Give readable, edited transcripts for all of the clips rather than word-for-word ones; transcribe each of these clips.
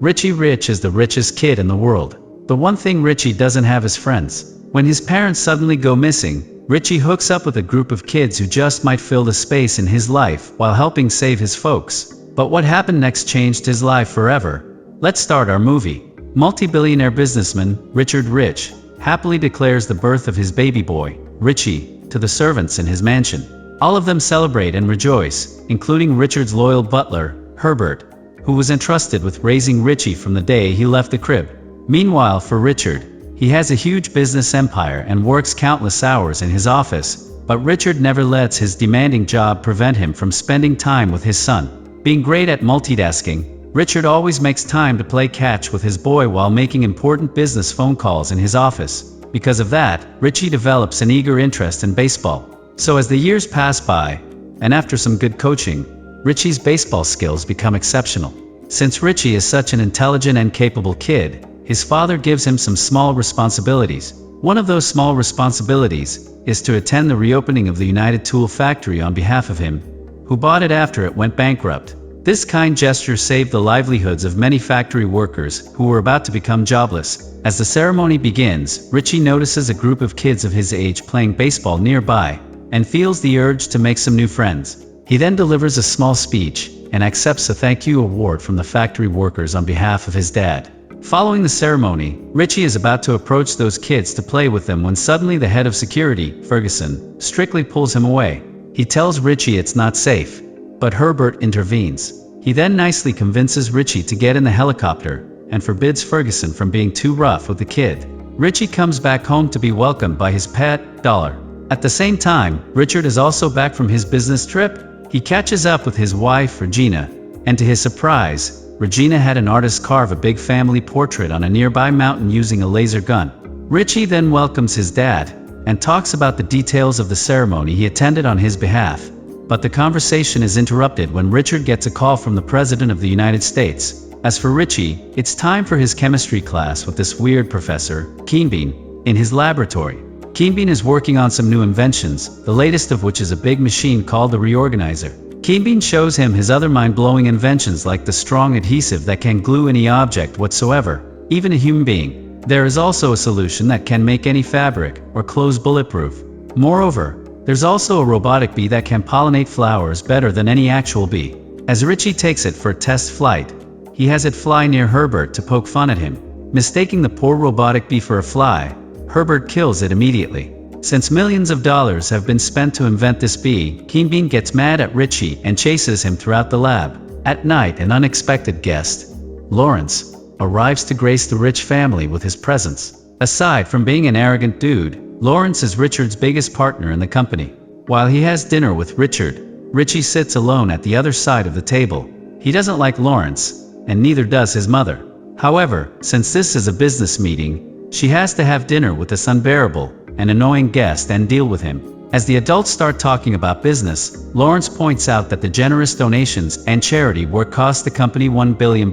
Richie Rich is the richest kid in the world. The one thing Richie doesn't have is friends. When his parents suddenly go missing, Richie hooks up with a group of kids who just might fill the space in his life while helping save his folks. But what happened next changed his life forever. Let's start our movie. Multi-billionaire businessman, Richard Rich, happily declares the birth of his baby boy, Richie, to the servants in his mansion. All of them celebrate and rejoice, including Richard's loyal butler, Herbert, who was entrusted with raising Richie from the day he left the crib. Meanwhile, for Richard, he has a huge business empire and works countless hours in his office, but Richard never lets his demanding job prevent him from spending time with his son. Being great at multitasking, Richard always makes time to play catch with his boy while making important business phone calls in his office. Because of that, Richie develops an eager interest in baseball. So as the years pass by, and after some good coaching, Richie's baseball skills become exceptional. Since Richie is such an intelligent and capable kid, his father gives him some small responsibilities. One of those small responsibilities is to attend the reopening of the United Tool factory on behalf of him, who bought it after it went bankrupt. This kind gesture saved the livelihoods of many factory workers who were about to become jobless. As the ceremony begins, Richie notices a group of kids of his age playing baseball nearby, and feels the urge to make some new friends. He then delivers a small speech, and accepts a thank you award from the factory workers on behalf of his dad. Following the ceremony, Richie is about to approach those kids to play with them when suddenly the head of security, Ferguson, strictly pulls him away. He tells Richie it's not safe, but Herbert intervenes. He then nicely convinces Richie to get in the helicopter, and forbids Ferguson from being too rough with the kid. Richie comes back home to be welcomed by his pet, Dollar. At the same time, Richard is also back from his business trip. He catches up with his wife, Regina, and to his surprise, Regina had an artist carve a big family portrait on a nearby mountain using a laser gun. Richie then welcomes his dad, and talks about the details of the ceremony he attended on his behalf. But the conversation is interrupted when Richard gets a call from the President of the United States. As for Richie, it's time for his chemistry class with this weird professor, Keenbean, in his laboratory. Keenbean is working on some new inventions, the latest of which is a big machine called the reorganizer. Keenbean shows him his other mind-blowing inventions like the strong adhesive that can glue any object whatsoever, even a human being. There is also a solution that can make any fabric or clothes bulletproof. Moreover, there's also a robotic bee that can pollinate flowers better than any actual bee. As Richie takes it for a test flight, he has it fly near Herbert to poke fun at him. Mistaking the poor robotic bee for a fly, Herbert kills it immediately. Since millions of dollars have been spent to invent this bee, Keenbean gets mad at Richie and chases him throughout the lab. At night, an unexpected guest, Lawrence, arrives to grace the Rich family with his presence. Aside from being an arrogant dude, Lawrence is Richard's biggest partner in the company. While he has dinner with Richard, Richie sits alone at the other side of the table. He doesn't like Lawrence, and neither does his mother. However, since this is a business meeting, she has to have dinner with this unbearable and annoying guest and deal with him. As the adults start talking about business, Lawrence points out that the generous donations and charity work cost the company $1 billion.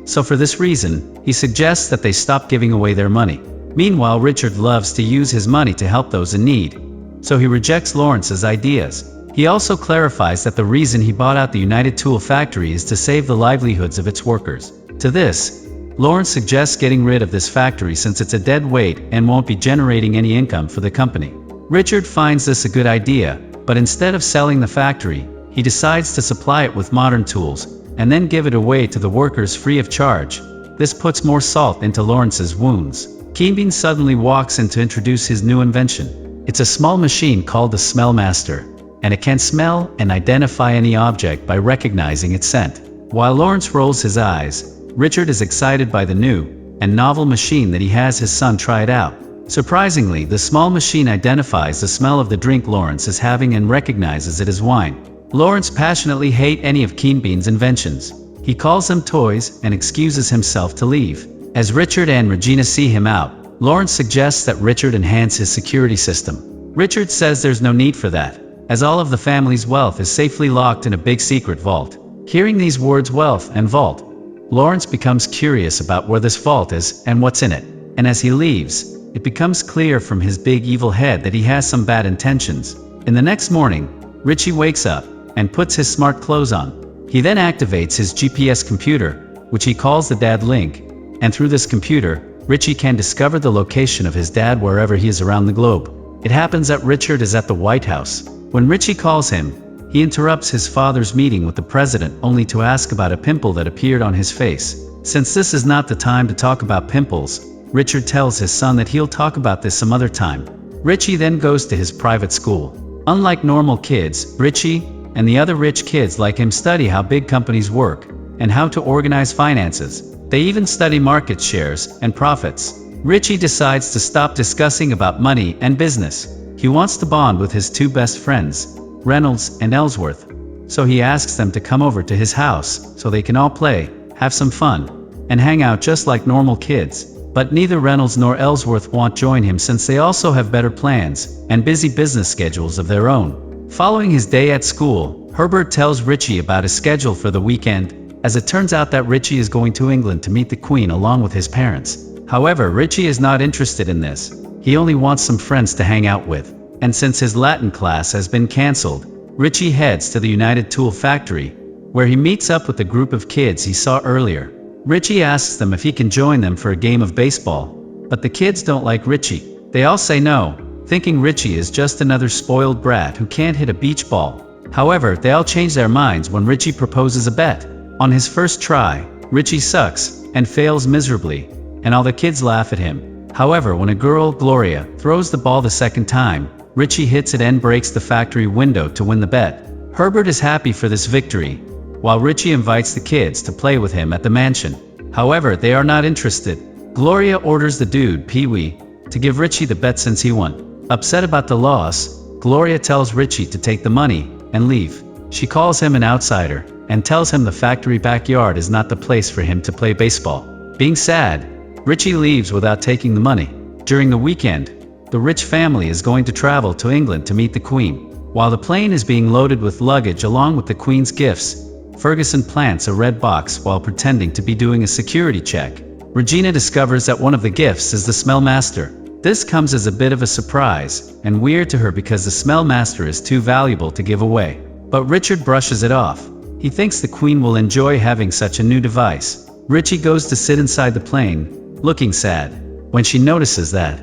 So for this reason, he suggests that they stop giving away their money. Meanwhile, Richard loves to use his money to help those in need, so he rejects Lawrence's ideas. He also clarifies that the reason he bought out the United Tool factory is to save the livelihoods of its workers. To this, Lawrence suggests getting rid of this factory since it's a dead weight and won't be generating any income for the company. Richard finds this a good idea, but instead of selling the factory, he decides to supply it with modern tools, and then give it away to the workers free of charge. This puts more salt into Lawrence's wounds. Keenbean suddenly walks in to introduce his new invention. It's a small machine called the Smell Master, and it can smell and identify any object by recognizing its scent. While Lawrence rolls his eyes, Richard is excited by the new and novel machine that he has his son try it out. Surprisingly, the small machine identifies the smell of the drink Lawrence is having and recognizes it as wine. Lawrence passionately hates any of Keenbean's inventions. He calls them toys and excuses himself to leave. As Richard and Regina see him out, Lawrence suggests that Richard enhance his security system. Richard says there's no need for that, as all of the family's wealth is safely locked in a big secret vault. Hearing these words, wealth and vault, Lawrence becomes curious about where this vault is and what's in it. And as he leaves, it becomes clear from his big evil head that he has some bad intentions. In the next morning, Richie wakes up and puts his smart clothes on. He then activates his GPS computer, which he calls the dad link, and through this computer, Richie can discover the location of his dad wherever he is around the globe. It happens that Richard is at the White House. When Richie calls him, he interrupts his father's meeting with the president only to ask about a pimple that appeared on his face. Since this is not the time to talk about pimples, Richard tells his son that he'll talk about this some other time. Richie then goes to his private school. Unlike normal kids, Richie and the other rich kids like him study how big companies work and how to organize finances. They even study market shares and profits. Richie decides to stop discussing about money and business. He wants to bond with his two best friends, Reynolds and Ellsworth. So he asks them to come over to his house so they can all play, have some fun, and hang out just like normal kids. But neither Reynolds nor Ellsworth want to join him since they also have better plans and busy business schedules of their own. Following his day at school, Herbert tells Richie about his schedule for the weekend, as it turns out that Richie is going to England to meet the Queen along with his parents. However, Richie is not interested in this. He only wants some friends to hang out with. And since his Latin class has been cancelled, Richie heads to the United Tool Factory, where he meets up with the group of kids he saw earlier. Richie asks them if he can join them for a game of baseball, but the kids don't like Richie. They all say no, thinking Richie is just another spoiled brat who can't hit a beach ball. However, they all change their minds when Richie proposes a bet. On his first try, Richie sucks and fails miserably, and all the kids laugh at him. However, when a girl, Gloria, throws the ball the second time, Richie hits it and breaks the factory window to win the bet. Herbert is happy for this victory, while Richie invites the kids to play with him at the mansion. However, they are not interested. Gloria orders the dude, Pee-wee, to give Richie the bet since he won. Upset about the loss, Gloria tells Richie to take the money and leave. She calls him an outsider and tells him the factory backyard is not the place for him to play baseball. Being sad, Richie leaves without taking the money. During the weekend, the rich family is going to travel to England to meet the Queen. While the plane is being loaded with luggage along with the Queen's gifts, Ferguson plants a red box while pretending to be doing a security check. Regina discovers that one of the gifts is the Smell Master. This comes as a bit of a surprise and weird to her because the Smell Master is too valuable to give away. But Richard brushes it off. He thinks the Queen will enjoy having such a new device. Richie goes to sit inside the plane, looking sad, when she notices that.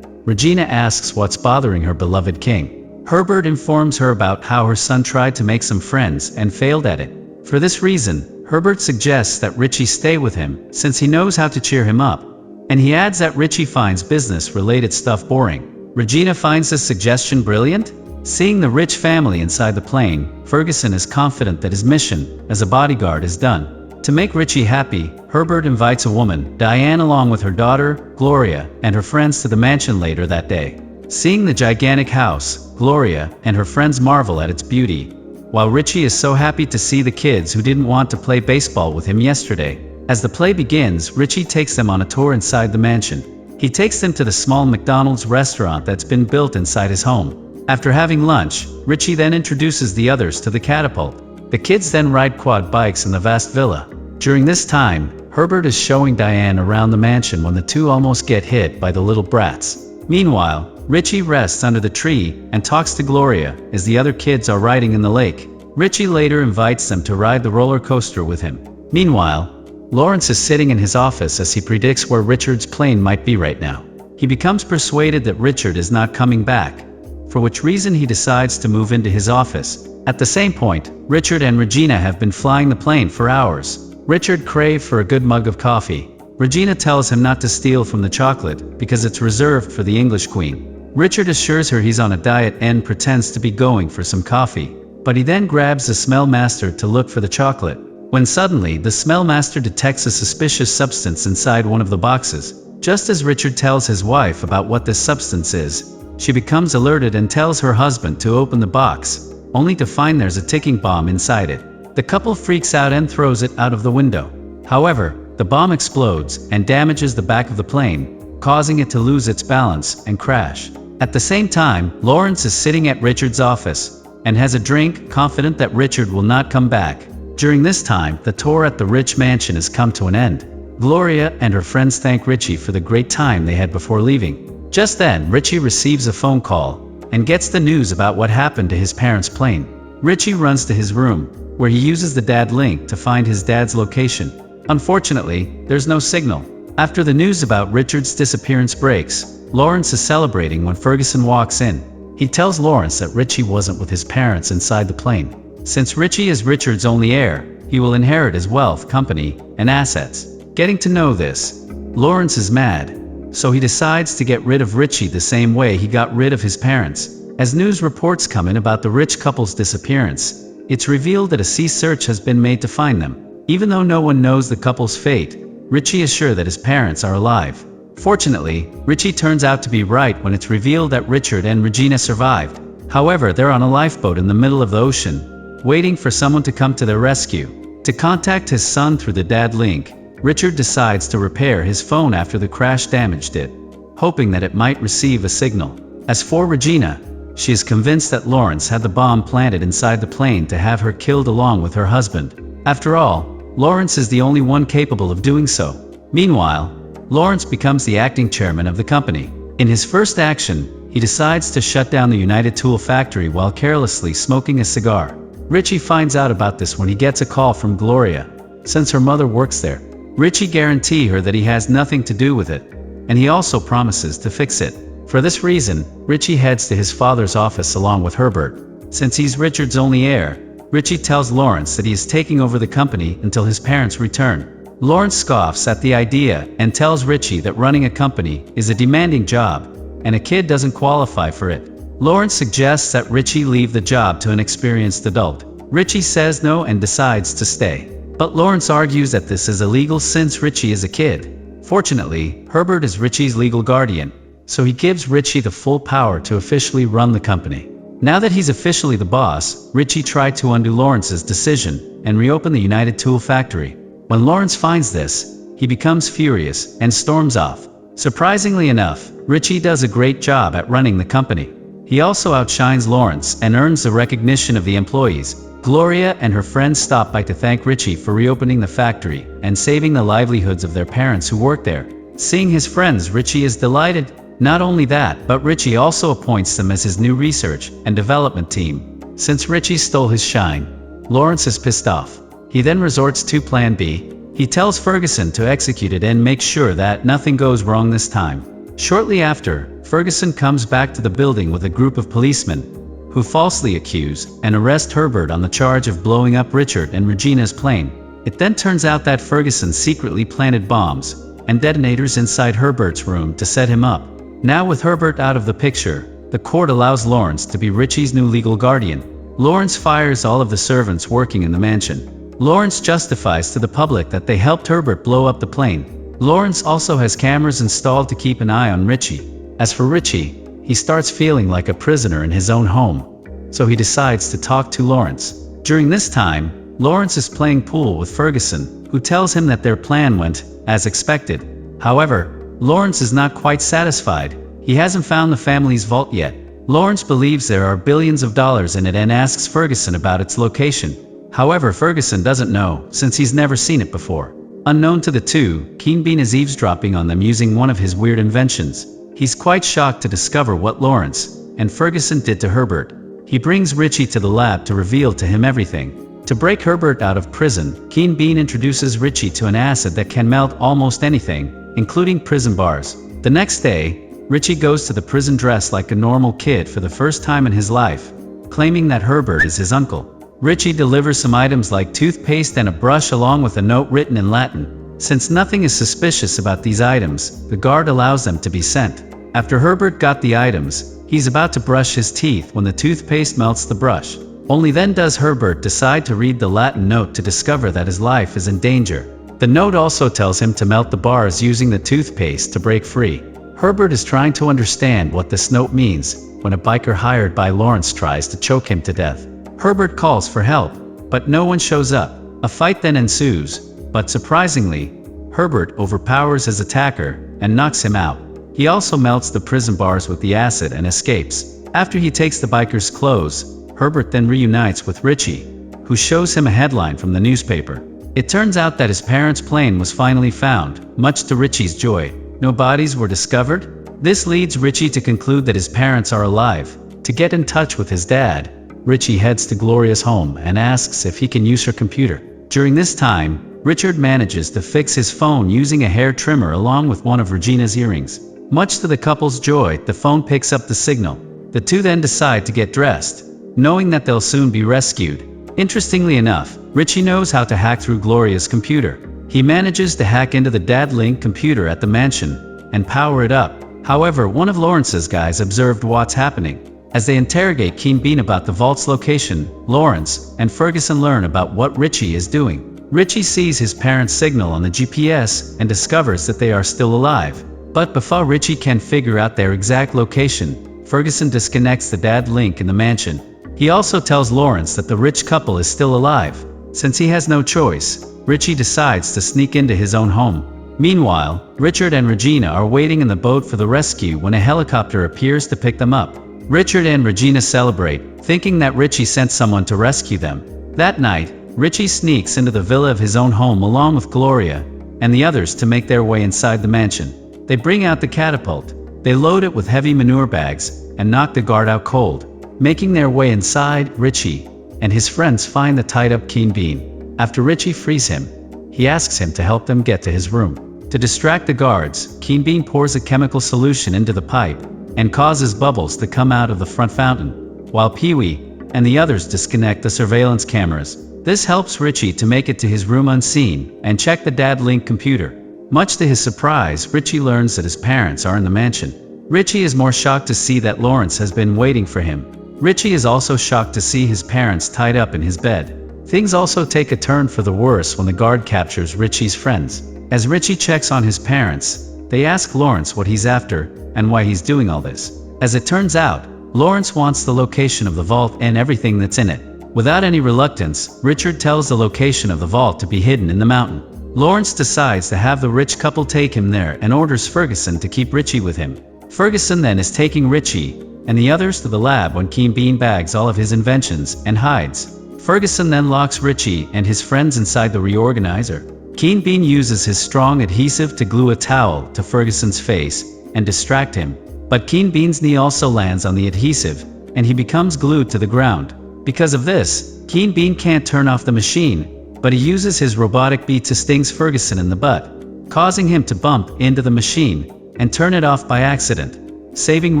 Regina asks what's bothering her beloved king. Herbert informs her about how her son tried to make some friends and failed at it. For this reason, Herbert suggests that Richie stay with him since he knows how to cheer him up. And he adds that Richie finds business-related stuff boring. Regina finds this suggestion brilliant. Seeing the rich family inside the plane, Ferguson is confident that his mission as a bodyguard is done. To make Richie happy, Herbert invites a woman, Diane, along with her daughter, Gloria, and her friends to the mansion later that day. Seeing the gigantic house, Gloria and her friends marvel at its beauty, while Richie is so happy to see the kids who didn't want to play baseball with him yesterday. As the play begins, Richie takes them on a tour inside the mansion. He takes them to the small McDonald's restaurant that's been built inside his home. After having lunch, Richie then introduces the others to the catapult. The kids then ride quad bikes in the vast villa. During this time, Herbert is showing Diane around the mansion when the two almost get hit by the little brats. Meanwhile, Richie rests under the tree and talks to Gloria as the other kids are riding in the lake. Richie later invites them to ride the roller coaster with him. Meanwhile, Lawrence is sitting in his office as he predicts where Richard's plane might be right now. He becomes persuaded that Richard is not coming back, for which reason he decides to move into his office. At the same point, Richard and Regina have been flying the plane for hours. Richard craves for a good mug of coffee. Regina tells him not to steal from the chocolate because it's reserved for the English Queen. Richard assures her he's on a diet and pretends to be going for some coffee, but he then grabs the Smell Master to look for the chocolate, when suddenly the Smell Master detects a suspicious substance inside one of the boxes. Just as Richard tells his wife about what this substance is, she becomes alerted and tells her husband to open the box, only to find there's a ticking bomb inside it. The couple freaks out and throws it out of the window. However, the bomb explodes and damages the back of the plane, causing it to lose its balance and crash. At the same time, Lawrence is sitting at Richard's office and has a drink, confident that Richard will not come back. During this time, the tour at the rich mansion has come to an end. Gloria and her friends thank Richie for the great time they had before leaving. Just then, Richie receives a phone call and gets the news about what happened to his parents' plane. Richie runs to his room, where he uses the dad link to find his dad's location. Unfortunately, there's no signal. After the news about Richard's disappearance breaks, Lawrence is celebrating when Ferguson walks in. He tells Lawrence that Richie wasn't with his parents inside the plane. Since Richie is Richard's only heir, he will inherit his wealth, company, and assets. Getting to know this, Lawrence is mad, so he decides to get rid of Richie the same way he got rid of his parents. As news reports come in about the rich couple's disappearance, it's revealed that a sea search has been made to find them. Even though no one knows the couple's fate, Richie is sure that his parents are alive. Fortunately, Richie turns out to be right when it's revealed that Richard and Regina survived. However, they're on a lifeboat in the middle of the ocean, waiting for someone to come to their rescue. To contact his son through the dad link, Richard decides to repair his phone after the crash damaged it, hoping that it might receive a signal. As for Regina, she is convinced that Lawrence had the bomb planted inside the plane to have her killed along with her husband. After all, Lawrence is the only one capable of doing so. Meanwhile, Lawrence becomes the acting chairman of the company. In his first action, he decides to shut down the United Tool factory while carelessly smoking a cigar. Richie finds out about this when he gets a call from Gloria, since her mother works there. Richie guarantees her that he has nothing to do with it, and he also promises to fix it. For this reason, Richie heads to his father's office along with Herbert. Since he's Richard's only heir, Richie tells Lawrence that he is taking over the company until his parents return. Lawrence scoffs at the idea and tells Richie that running a company is a demanding job, and a kid doesn't qualify for it. Lawrence suggests that Richie leave the job to an experienced adult. Richie says no and decides to stay. But Lawrence argues that this is illegal since Richie is a kid. Fortunately, Herbert is Richie's legal guardian, so he gives Richie the full power to officially run the company. Now that he's officially the boss, Richie tried to undo Lawrence's decision and reopen the United Tool factory. When Lawrence finds this, he becomes furious and storms off. Surprisingly enough, Richie does a great job at running the company. He also outshines Lawrence and earns the recognition of the employees. Gloria and her friends stop by to thank Richie for reopening the factory and saving the livelihoods of their parents who work there. Seeing his friends, Richie is delighted. Not only that, but Richie also appoints them as his new research and development team. Since Richie stole his shine, Lawrence is pissed off. He then resorts to Plan B. He tells Ferguson to execute it and make sure that nothing goes wrong this time. Shortly after, Ferguson comes back to the building with a group of policemen, who falsely accuse and arrest Herbert on the charge of blowing up Richard and Regina's plane. It then turns out that Ferguson secretly planted bombs and detonators inside Herbert's room to set him up. Now with Herbert out of the picture, the court allows Lawrence to be Richie's new legal guardian. Lawrence fires all of the servants working in the mansion. Lawrence justifies to the public that they helped Herbert blow up the plane. Lawrence also has cameras installed to keep an eye on Richie. As for Richie, he starts feeling like a prisoner in his own home, so he decides to talk to Lawrence. During this time, Lawrence is playing pool with Ferguson, who tells him that their plan went as expected. However, Lawrence is not quite satisfied. He hasn't found the family's vault yet. Lawrence believes there are billions of dollars in it and asks Ferguson about its location. However, Ferguson doesn't know, since he's never seen it before. Unknown to the two, Keen Bean is eavesdropping on them using one of his weird inventions. He's quite shocked to discover what Lawrence and Ferguson did to Herbert. He brings Richie to the lab to reveal to him everything. To break Herbert out of prison, Keen Bean introduces Richie to an acid that can melt almost anything, including prison bars. The next day, Richie goes to the prison dressed like a normal kid for the first time in his life, claiming that Herbert is his uncle. Richie delivers some items like toothpaste and a brush along with a note written in Latin. Since nothing is suspicious about these items, the guard allows them to be sent. After Herbert got the items, he's about to brush his teeth when the toothpaste melts the brush. Only then does Herbert decide to read the Latin note to discover that his life is in danger. The note also tells him to melt the bars using the toothpaste to break free. Herbert is trying to understand what this note means when a biker hired by Lawrence tries to choke him to death. Herbert calls for help, but no one shows up. A fight then ensues, but surprisingly, Herbert overpowers his attacker and knocks him out. He also melts the prison bars with the acid and escapes. After he takes the biker's clothes, Herbert then reunites with Richie, who shows him a headline from the newspaper. It turns out that his parents' plane was finally found, much to Richie's joy. No bodies were discovered. This leads Richie to conclude that his parents are alive. To get in touch with his dad, Richie heads to Gloria's home and asks if he can use her computer. During this time, Richard manages to fix his phone using a hair trimmer along with one of Regina's earrings. Much to the couple's joy, the phone picks up the signal. The two then decide to get dressed, knowing that they'll soon be rescued. Interestingly enough, Richie knows how to hack through Gloria's computer. He manages to hack into the Dad Link computer at the mansion and power it up. However, one of Lawrence's guys observed what's happening. As they interrogate Keen Bean about the vault's location, Lawrence and Ferguson learn about what Richie is doing. Richie sees his parents' signal on the GPS and discovers that they are still alive. But before Richie can figure out their exact location, Ferguson disconnects the Dad Link in the mansion. He also tells Lawrence that the rich couple is still alive. Since he has no choice, Richie decides to sneak into his own home. Meanwhile, Richard and Regina are waiting in the boat for the rescue when a helicopter appears to pick them up. Richard and Regina celebrate, thinking that Richie sent someone to rescue them. That night, Richie sneaks into the villa of his own home along with Gloria and the others to make their way inside the mansion. They bring out the catapult. They load it with heavy manure bags and knock the guard out cold. Making their way inside, Richie and his friends find the tied-up Keen Bean. After Richie frees him, he asks him to help them get to his room. To distract the guards, Keen Bean pours a chemical solution into the pipe and causes bubbles to come out of the front fountain, while Pee-wee and the others disconnect the surveillance cameras. This helps Richie to make it to his room unseen and check the Dad Link computer. Much to his surprise, Richie learns that his parents are in the mansion. Richie is more shocked to see that Lawrence has been waiting for him. Richie is also shocked to see his parents tied up in his bed. Things also take a turn for the worse when the guard captures Richie's friends. As Richie checks on his parents, they ask Lawrence what he's after and why he's doing all this. As it turns out, Lawrence wants the location of the vault and everything that's in it. Without any reluctance, Richard tells the location of the vault to be hidden in the mountain. Lawrence decides to have the rich couple take him there and orders Ferguson to keep Richie with him. Ferguson then is taking Richie and the others to the lab when Keen Bean bags all of his inventions and hides. Ferguson then locks Richie and his friends inside the reorganizer. Keen Bean uses his strong adhesive to glue a towel to Ferguson's face and distract him. But Keen Bean's knee also lands on the adhesive, and he becomes glued to the ground. Because of this, Keen Bean can't turn off the machine, but he uses his robotic bee to stings Ferguson in the butt, causing him to bump into the machine and turn it off by accident, saving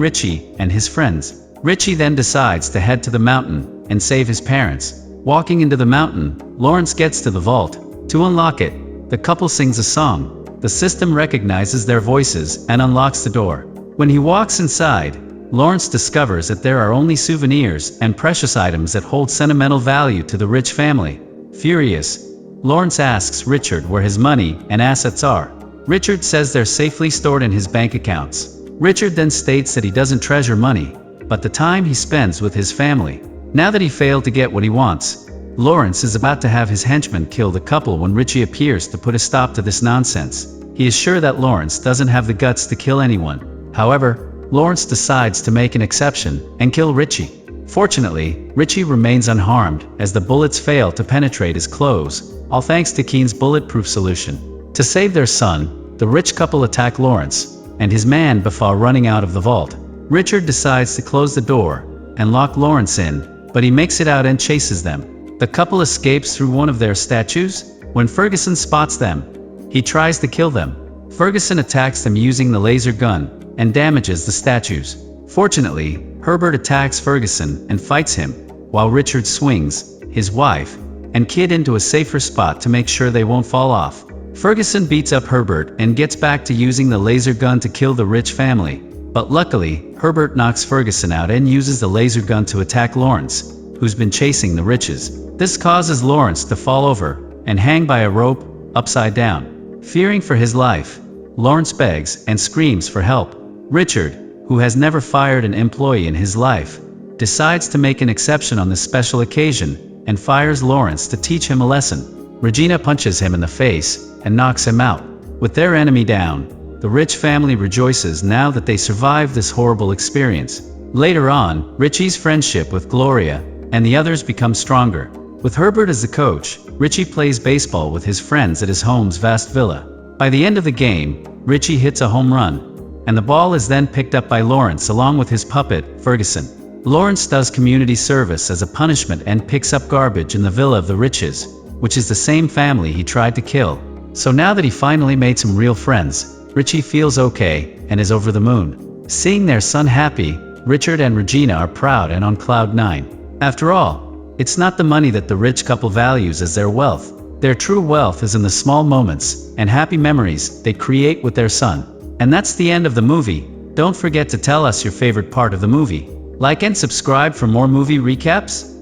Richie and his friends. Richie then decides to head to the mountain and save his parents. Walking into the mountain, Lawrence gets to the vault. To unlock it, the couple sings a song. The system recognizes their voices and unlocks the door. When he walks inside, Lawrence discovers that there are only souvenirs and precious items that hold sentimental value to the rich family. Furious, Lawrence asks Richard where his money and assets are. Richard says they're safely stored in his bank accounts. Richard then states that he doesn't treasure money, but the time he spends with his family. Now that he failed to get what he wants, Lawrence is about to have his henchmen kill the couple when Richie appears to put a stop to this nonsense. He is sure that Lawrence doesn't have the guts to kill anyone. However, Lawrence decides to make an exception and kill Richie. Fortunately, Richie remains unharmed as the bullets fail to penetrate his clothes, all thanks to Keen's bulletproof solution. To save their son, the rich couple attack Lawrence and his man before running out of the vault. Richard decides to close the door and lock Lawrence in, but he makes it out and chases them. The couple escapes through one of their statues. When Ferguson spots them, he tries to kill them. Ferguson attacks them using the laser gun and damages the statues. Fortunately, Herbert attacks Ferguson and fights him, while Richard swings his wife and kid into a safer spot to make sure they won't fall off. Ferguson beats up Herbert and gets back to using the laser gun to kill the rich family. But luckily, Herbert knocks Ferguson out and uses the laser gun to attack Lawrence, who's been chasing the riches. This causes Lawrence to fall over and hang by a rope, upside down. Fearing for his life, Lawrence begs and screams for help. Richard, who has never fired an employee in his life, decides to make an exception on this special occasion and fires Lawrence to teach him a lesson. Regina punches him in the face and knocks him out. With their enemy down, the rich family rejoices now that they survived this horrible experience. Later on, Richie's friendship with Gloria and the others becomes stronger. With Herbert as the coach, Richie plays baseball with his friends at his home's vast villa. By the end of the game, Richie hits a home run, and the ball is then picked up by Lawrence along with his puppet, Ferguson. Lawrence does community service as a punishment and picks up garbage in the Villa of the Riches. which is the same family he tried to kill. So now that he finally made some real friends, Richie feels okay and is over the moon. Seeing their son happy, Richard and Regina are proud and on cloud nine. After all, it's not the money that the rich couple values as their wealth. Their true wealth is in the small moments and happy memories they create with their son. And that's the end of the movie. Don't forget to tell us your favorite part of the movie. Like and subscribe for more movie recaps.